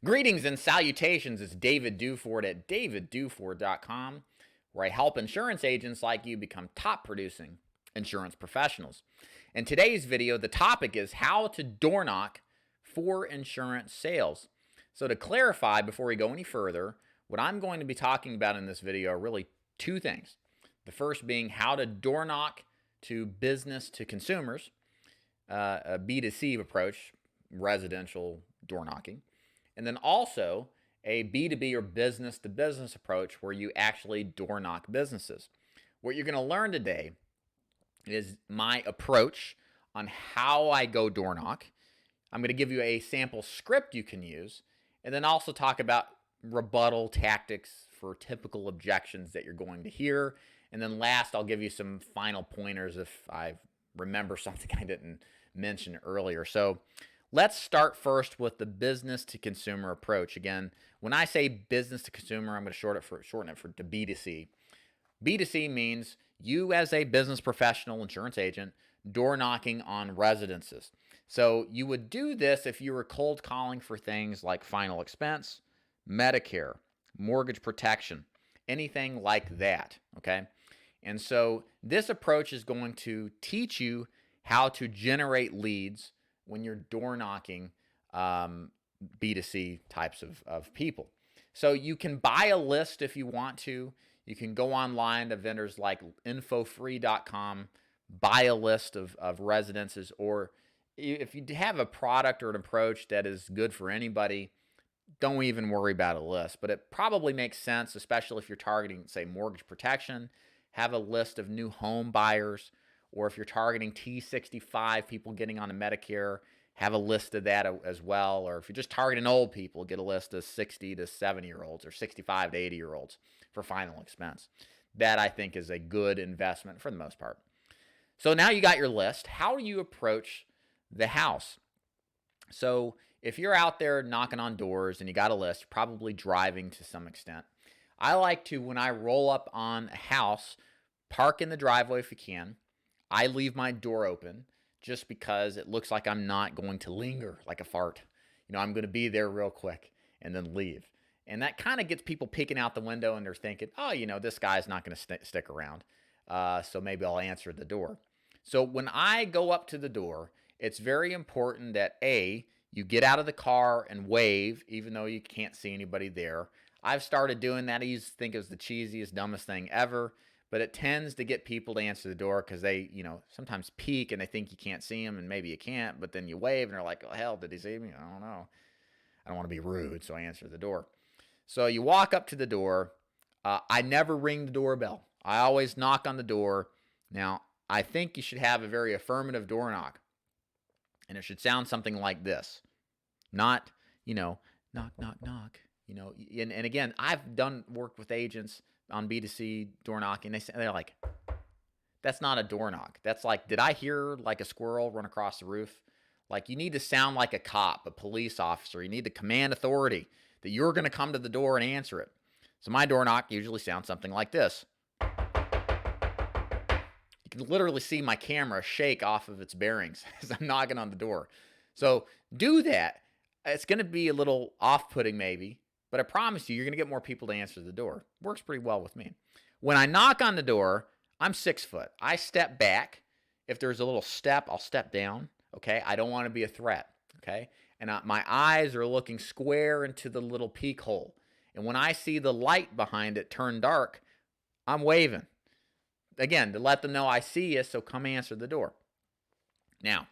Greetings and salutations. It's David Duford at davidduford.com, where I help insurance agents like you become top producing insurance professionals. In today's video, the topic is how to door knock for insurance sales. So to clarify before we go any further, what I'm going to be talking about in this video are really two things. The first being how to door knock to business to consumers, a B2C approach, residential door knocking. And then also a B2B or business to business approach where you actually door knock businesses. What you're going to learn today is my approach on how I go door knock. I'm going to give you a sample script you can use, and then also talk about rebuttal tactics for typical objections that you're going to hear. And then last, I'll give you some final pointers if I remember something I didn't mention earlier. So let's start first with the business to consumer approach. Again, when I say business to consumer, I'm going to shorten it to B2C. B2C means you as a business professional insurance agent door knocking on residences. So you would do this if you were cold calling for things like final expense, Medicare, mortgage protection, anything like that, okay? And so this approach is going to teach you how to generate leads when you're door knocking B2C types of people. So you can buy a list if you want to. You can go online to vendors like infofree.com, buy a list of residences, or if you have a product or an approach that is good for anybody, don't even worry about a list. But it probably makes sense, especially if you're targeting, say, mortgage protection, have a list of new home buyers, or if you're targeting T65 people getting on a Medicare, have a list of that as well. Or if you're just targeting old people, get a list of 60 to 70-year-olds or 65 to 80-year-olds for final expense. That, I think, is a good investment for the most part. So now you got your list. How do you approach the house? So if you're out there knocking on doors and you got a list, probably driving to some extent, I like to, when I roll up on a house, park in the driveway if you can. I leave my door open just because it looks like I'm not going to linger like a fart. I'm going to be there real quick and then leave. And that kind of gets people peeking out the window and they're thinking, oh, this guy's not going to stick around. So maybe I'll answer the door. So when I go up to the door, it's very important that A, you get out of the car and wave, even though you can't see anybody there. I've started doing that. I used to think it was the cheesiest, dumbest thing ever, but it tends to get people to answer the door because they, sometimes peek and they think you can't see them, and maybe you can't, but then you wave and they're like, oh, hell, did he see me? I don't know. I don't want to be rude, so I answer the door. So you walk up to the door. I never ring the doorbell. I always knock on the door. Now, I think you should have a very affirmative door knock, and it should sound something like this. Not, knock, knock, knock. And again, I've done work with agents on B2C door knocking. They're like, that's not a door knock. That's like, did I hear like a squirrel run across the roof? Like, you need to sound like a cop, a police officer. You need to command authority that you're going to come to the door and answer it. So my door knock usually sounds something like this. You can literally see my camera shake off of its bearings as I'm knocking on the door. So do that. It's going to be a little off-putting maybe, but I promise you're going to get more people to answer the door. Works pretty well with me. When I knock on the door, I'm 6 foot. I step back. If there's a little step, I'll step down. Okay? I don't want to be a threat. Okay? And my eyes are looking square into the little peek hole. And when I see the light behind it turn dark, I'm waving. Again, to let them know I see you, so come answer the door. Now,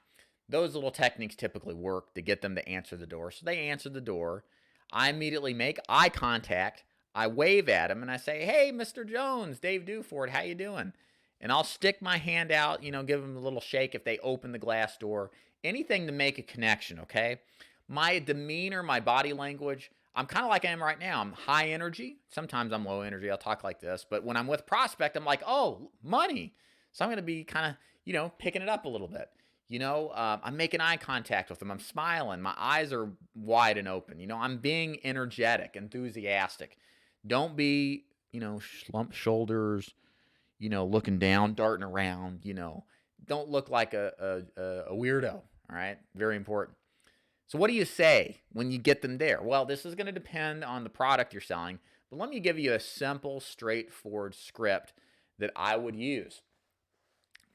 those little techniques typically work to get them to answer the door. So they answer the door. I immediately make eye contact. I wave at them and I say, hey, Mr. Jones, Dave Duford, how you doing? And I'll stick my hand out, give them a little shake if they open the glass door. Anything to make a connection, okay? My demeanor, my body language, I'm kind of like I am right now. I'm high energy. Sometimes I'm low energy. I'll talk like this. But when I'm with prospect, I'm like, oh, money. So I'm going to be kind of, picking it up a little bit. I'm making eye contact with them. I'm smiling. My eyes are wide and open. I'm being energetic, enthusiastic. Don't be, slumped shoulders, looking down, darting around, Don't look like a weirdo, all right? Very important. So what do you say when you get them there? Well, this is going to depend on the product you're selling, but let me give you a simple, straightforward script that I would use.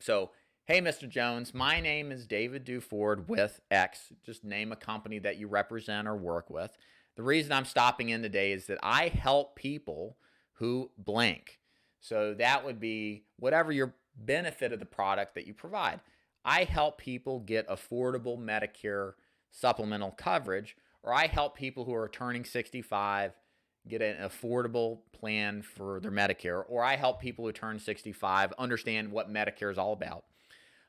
So, hey, Mr. Jones, my name is David Duford with X. Just name a company that you represent or work with. The reason I'm stopping in today is that I help people who blank. So that would be whatever your benefit of the product that you provide. I help people get affordable Medicare supplemental coverage, or I help people who are turning 65 get an affordable plan for their Medicare, or I help people who turn 65 understand what Medicare is all about.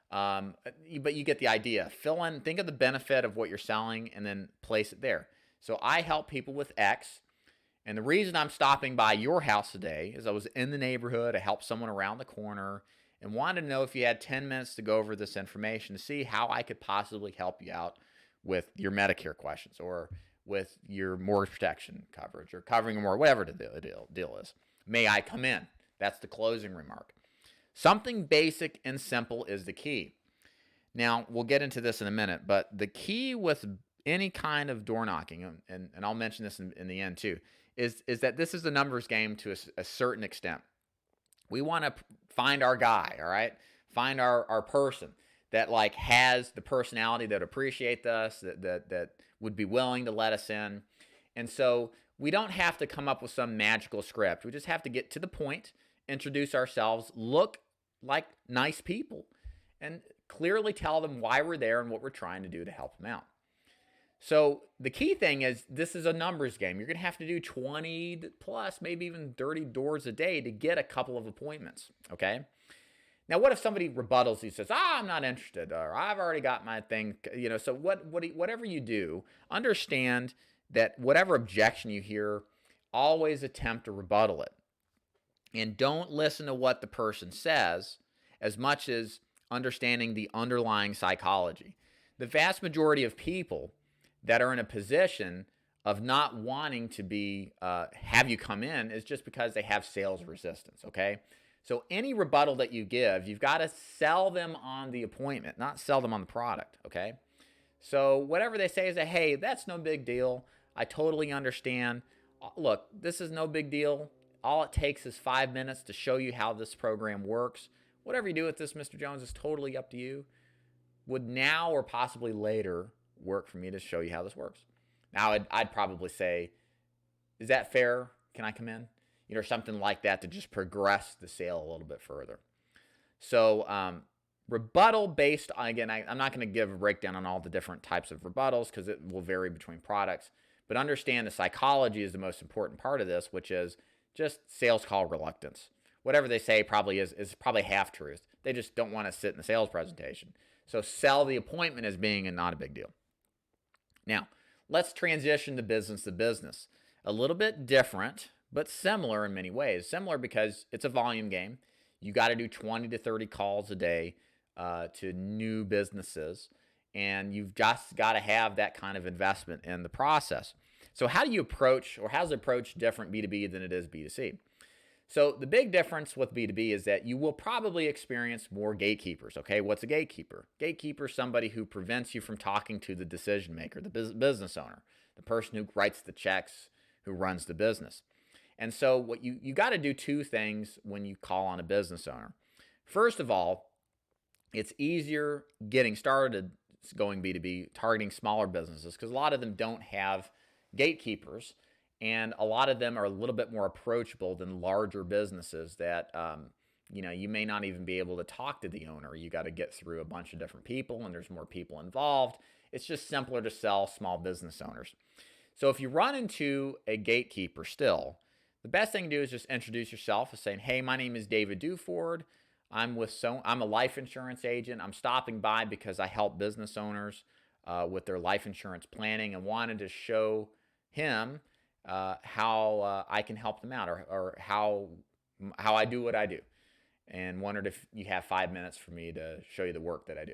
But you get the idea. Fill in, think of the benefit of what you're selling, and then place it there. So I help people with X, and the reason I'm stopping by your house today is I was in the neighborhood, I helped someone around the corner, and wanted to know if you had 10 minutes to go over this information to see how I could possibly help you out with your Medicare questions, or with your mortgage protection coverage, or covering more, whatever the deal is. May I come in? That's the closing remark. Something basic and simple is the key. Now, we'll get into this in a minute, but the key with any kind of door knocking, and I'll mention this in the end too, is that this is a numbers game to a certain extent. We want to find our guy, all right? Find our person that like has the personality that appreciates us, that would be willing to let us in. And so we don't have to come up with some magical script. We just have to get to the point, introduce ourselves, look like nice people, and clearly tell them why we're there and what we're trying to do to help them out. So the key thing is this is a numbers game. You're going to have to do 20 plus, maybe even 30 doors a day to get a couple of appointments, okay? Now, what if somebody rebuttals you, says, I'm not interested, or I've already got my thing, so whatever you do, understand that whatever objection you hear, always attempt to rebuttal it. And don't listen to what the person says as much as understanding the underlying psychology. The vast majority of people that are in a position of not wanting to have you come in is just because they have sales resistance, okay? So any rebuttal that you give, you've got to sell them on the appointment, not sell them on the product, okay? So whatever they say is that, hey, that's no big deal. I totally understand. Look, this is no big deal. All it takes is 5 minutes to show you how this program works. Whatever you do with this, Mr. Jones, is totally up to you. Would now or possibly later work for me to show you how this works? Now, I'd probably say, is that fair? Can I come in? Or something like that to just progress the sale a little bit further. So rebuttal based, again, I'm not going to give a breakdown on all the different types of rebuttals because it will vary between products. But understand the psychology is the most important part of this, which is just sales call reluctance. Whatever they say probably is probably half truth. They just don't want to sit in the sales presentation. So sell the appointment as being not a big deal. Now, let's transition to business to business. A little bit different, but similar in many ways. Similar because it's a volume game. You got to do 20 to 30 calls a day to new businesses, and you've just got to have that kind of investment in the process. So how do you approach, or how's the approach different B2B than it is B2C? So the big difference with B2B is that you will probably experience more gatekeepers, okay? What's a gatekeeper? Gatekeeper is somebody who prevents you from talking to the decision maker, the business owner, the person who writes the checks, who runs the business. And so what you got to do two things when you call on a business owner. First of all, it's easier getting started going B2B, targeting smaller businesses, because a lot of them don't have gatekeepers, and a lot of them are a little bit more approachable than larger businesses that you may not even be able to talk to the owner. You got to get through a bunch of different people, and there's more people involved. It's just simpler to sell small business owners. So if you run into a gatekeeper still, the best thing to do is just introduce yourself as saying, hey, my name is David Duford. I'm a life insurance agent. I'm stopping by because I help business owners with their life insurance planning, and wanted to show him how I can help them out, or how I do what I do, and wondered if you have 5 minutes for me to show you the work that I do.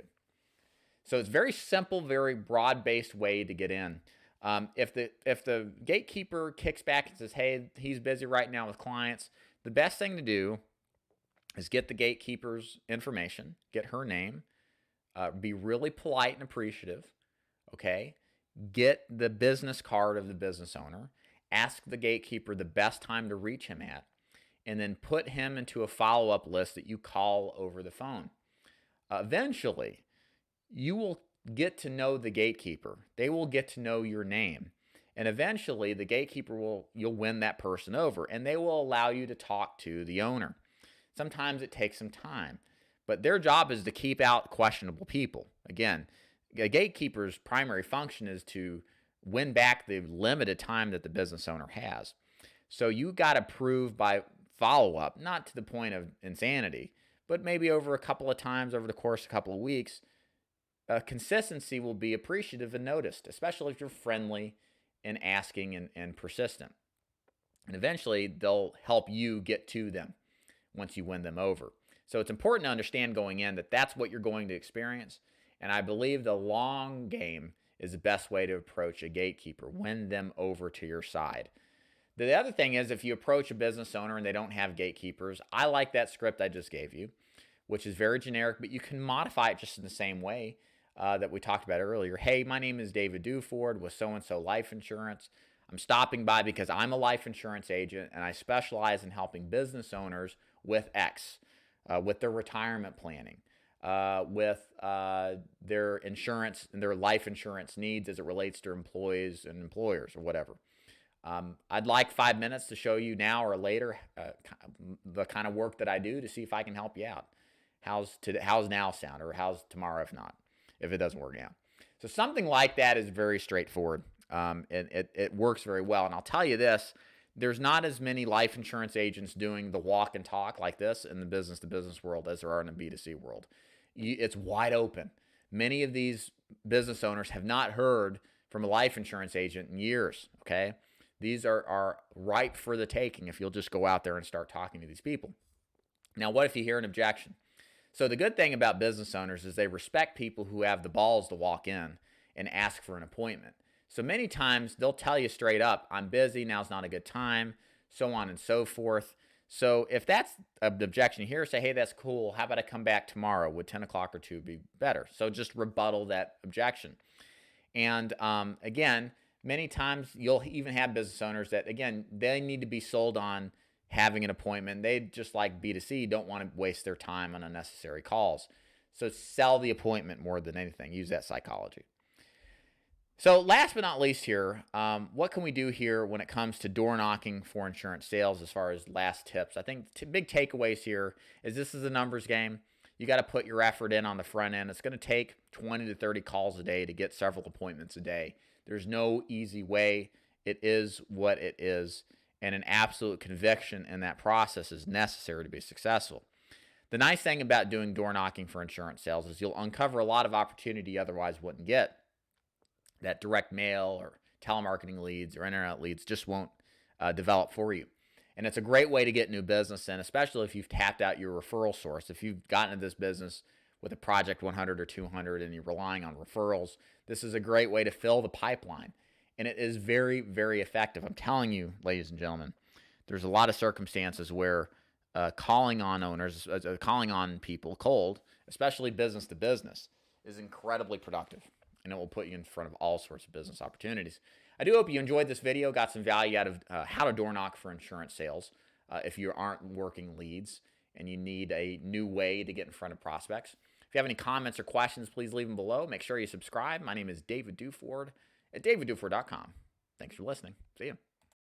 So it's very simple, very broad-based way to get in. If the gatekeeper kicks back and says, hey, he's busy right now with clients, the best thing to do is get the gatekeeper's information, get her name, be really polite and appreciative, okay? get the business card of the business owner, ask the gatekeeper the best time to reach him at, and then put him into a follow-up list that you call over the phone. Eventually, you will get to know the gatekeeper. They will get to know your name. And eventually, the gatekeeper you'll win that person over, and they will allow you to talk to the owner. Sometimes it takes some time, but their job is to keep out questionable people. Again, a gatekeeper's primary function is to win back the limited time that the business owner has. So you got to prove by follow-up, not to the point of insanity, but maybe over a couple of times over the course of a couple of weeks, consistency will be appreciative and noticed, especially if you're friendly and asking and persistent. And eventually, they'll help you get to them once you win them over. So it's important to understand going in that that's what you're going to experience. And I believe the long game is the best way to approach a gatekeeper. Win them over to your side. The other thing is, if you approach a business owner and they don't have gatekeepers, I like that script I just gave you, which is very generic, but you can modify it just in the same way that we talked about earlier. Hey, my name is David Duford with so-and-so life insurance. I'm stopping by because I'm a life insurance agent and I specialize in helping business owners with X, with their retirement planning, with their insurance and their life insurance needs as it relates to employees and employers or whatever. I'd like 5 minutes to show you now or later the kind of work that I do to see if I can help you out. How's now sound, or how's tomorrow if it doesn't work out? So something like that is very straightforward. And it works very well. And I'll tell you this, there's not as many life insurance agents doing the walk and talk like this in the business-to-business world as there are in the B2C world. It's wide open. Many of these business owners have not heard from a life insurance agent in years, okay? These are ripe for the taking if you'll just go out there and start talking to these people. Now, what if you hear an objection? So the good thing about business owners is they respect people who have the balls to walk in and ask for an appointment. So many times they'll tell you straight up, I'm busy, now's not a good time, so on and so forth. So if that's an objection here, say, hey, that's cool. How about I come back tomorrow? Would 10 o'clock or 2 be better? So just rebuttal that objection. And again, many times you'll even have business owners that, again, they need to be sold on having an appointment. They, just like B2C, don't want to waste their time on unnecessary calls. So sell the appointment more than anything. Use that psychology. So last but not least here, what can we do here when it comes to door knocking for insurance sales as far as last tips? I think big takeaways here is this is a numbers game. You got to put your effort in on the front end. It's going to take 20 to 30 calls a day to get several appointments a day. There's no easy way. It is what it is. And an absolute conviction in that process is necessary to be successful. The nice thing about doing door knocking for insurance sales is you'll uncover a lot of opportunity you otherwise wouldn't get. That direct mail or telemarketing leads or internet leads just won't develop for you. And it's a great way to get new business in, especially if you've tapped out your referral source. If you've gotten into this business with a Project 100 or 200 and you're relying on referrals, this is a great way to fill the pipeline. And it is very, very effective. I'm telling you, ladies and gentlemen, there's a lot of circumstances where calling on owners, calling on people cold, especially business to business, is incredibly productive. And it will put you in front of all sorts of business opportunities. I do hope you enjoyed this video, got some value out of how to door knock for insurance sales if you aren't working leads and you need a new way to get in front of prospects. If you have any comments or questions, please leave them below. Make sure you subscribe. My name is David Duford at davidduford.com. Thanks for listening. See you.